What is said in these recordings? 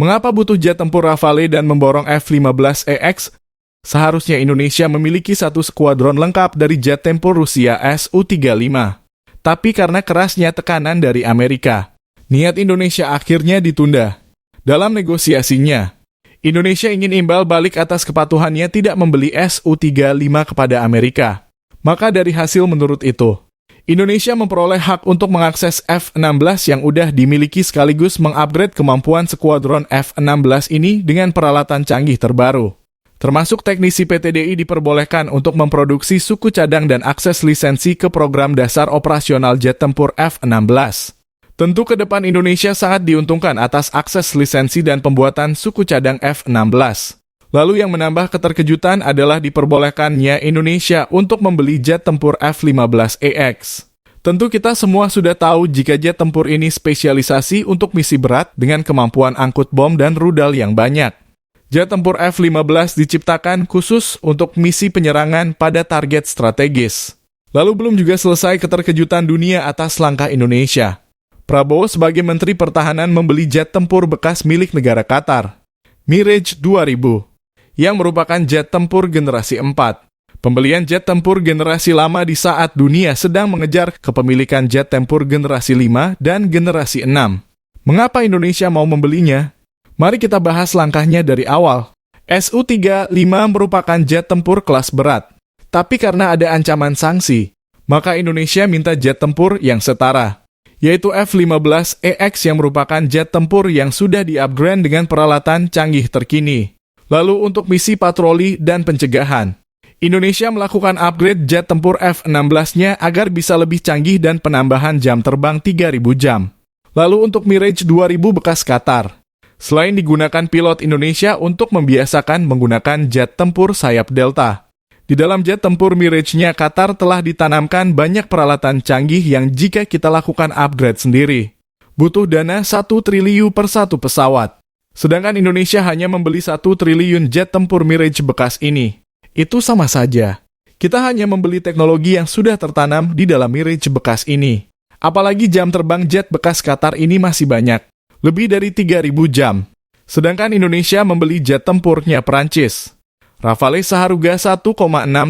Mengapa butuh jet tempur Rafale dan memborong F-15EX? Seharusnya Indonesia memiliki satu skuadron lengkap dari jet tempur Rusia Su-35. Tapi karena kerasnya tekanan dari Amerika, niat Indonesia akhirnya ditunda. Dalam negosiasinya, Indonesia ingin imbal balik atas kepatuhannya tidak membeli Su-35 kepada Amerika. Maka dari hasil menurut itu, Indonesia memperoleh hak untuk mengakses F-16 yang udah dimiliki sekaligus mengupgrade kemampuan skuadron F-16 ini dengan peralatan canggih terbaru. Termasuk teknisi PTDI diperbolehkan untuk memproduksi suku cadang dan akses lisensi ke program dasar operasional jet tempur F-16. Tentu ke depan Indonesia sangat diuntungkan atas akses lisensi dan pembuatan suku cadang F-16. Lalu yang menambah keterkejutan adalah diperbolehkannya Indonesia untuk membeli jet tempur F-15EX. Tentu kita semua sudah tahu jika jet tempur ini spesialisasi untuk misi berat dengan kemampuan angkut bom dan rudal yang banyak. Jet tempur F-15 diciptakan khusus untuk misi penyerangan pada target strategis. Lalu belum juga selesai keterkejutan dunia atas langkah Indonesia. Prabowo sebagai Menteri Pertahanan membeli jet tempur bekas milik negara Qatar, Mirage 2000, yang merupakan jet tempur generasi 4. Pembelian jet tempur generasi lama di saat dunia sedang mengejar kepemilikan jet tempur generasi 5 dan generasi 6. Mengapa Indonesia mau membelinya? Mari kita bahas langkahnya dari awal. Su-35 merupakan jet tempur kelas berat. Tapi karena ada ancaman sanksi, maka Indonesia minta jet tempur yang setara, yaitu F-15EX yang merupakan jet tempur yang sudah di-upgrade dengan peralatan canggih terkini. Lalu untuk misi patroli dan pencegahan, Indonesia melakukan upgrade jet tempur F-16-nya agar bisa lebih canggih dan penambahan jam terbang 3.000 jam. Lalu untuk Mirage 2000 bekas Qatar, selain digunakan pilot Indonesia untuk membiasakan menggunakan jet tempur sayap Delta. Di dalam jet tempur Mirage-nya Qatar telah ditanamkan banyak peralatan canggih yang jika kita lakukan upgrade sendiri, butuh dana 1 triliun per satu pesawat. Sedangkan Indonesia hanya membeli 1 triliun jet tempur Mirage bekas ini. Itu sama saja. Kita hanya membeli teknologi yang sudah tertanam di dalam Mirage bekas ini. Apalagi jam terbang jet bekas Qatar ini masih banyak. Lebih dari 3.000 jam. Sedangkan Indonesia membeli jet tempurnya Perancis. Rafale seharga 1,6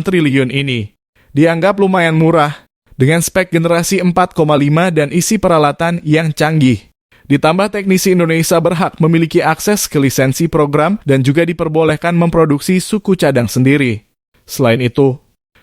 triliun ini dianggap lumayan murah, dengan spek generasi 4,5 dan isi peralatan yang canggih. Ditambah teknisi Indonesia berhak memiliki akses ke lisensi program dan juga diperbolehkan memproduksi suku cadang sendiri. Selain itu,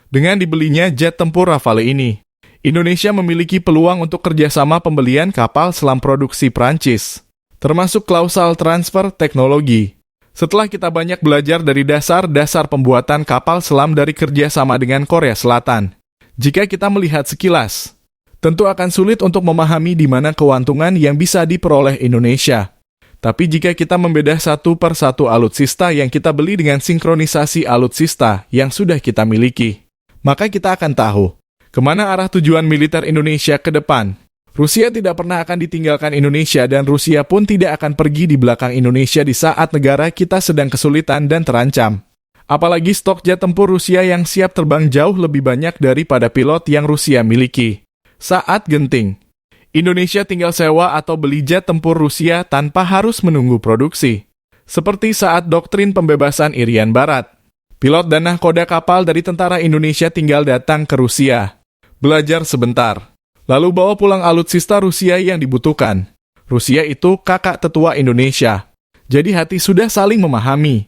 dengan dibelinya jet tempur Rafale ini, Indonesia memiliki peluang untuk kerjasama pembelian kapal selam produksi Prancis, termasuk klausal transfer teknologi. Setelah kita banyak belajar dari dasar-dasar pembuatan kapal selam dari kerjasama dengan Korea Selatan, jika kita melihat sekilas, tentu akan sulit untuk memahami di mana keuntungan yang bisa diperoleh Indonesia. Tapi jika kita membedah satu per satu alutsista yang kita beli dengan sinkronisasi alutsista yang sudah kita miliki, maka kita akan tahu kemana arah tujuan militer Indonesia ke depan. Rusia tidak pernah akan ditinggalkan Indonesia dan Rusia pun tidak akan pergi di belakang Indonesia di saat negara kita sedang kesulitan dan terancam. Apalagi stok jet tempur Rusia yang siap terbang jauh lebih banyak daripada pilot yang Rusia miliki. Saat genting, Indonesia tinggal sewa atau beli jet tempur Rusia tanpa harus menunggu produksi. Seperti saat doktrin pembebasan Irian Barat. Pilot dan nahkoda kapal dari tentara Indonesia tinggal datang ke Rusia, belajar sebentar, lalu bawa pulang alutsista Rusia yang dibutuhkan. Rusia itu kakak tetua Indonesia, jadi hati sudah saling memahami.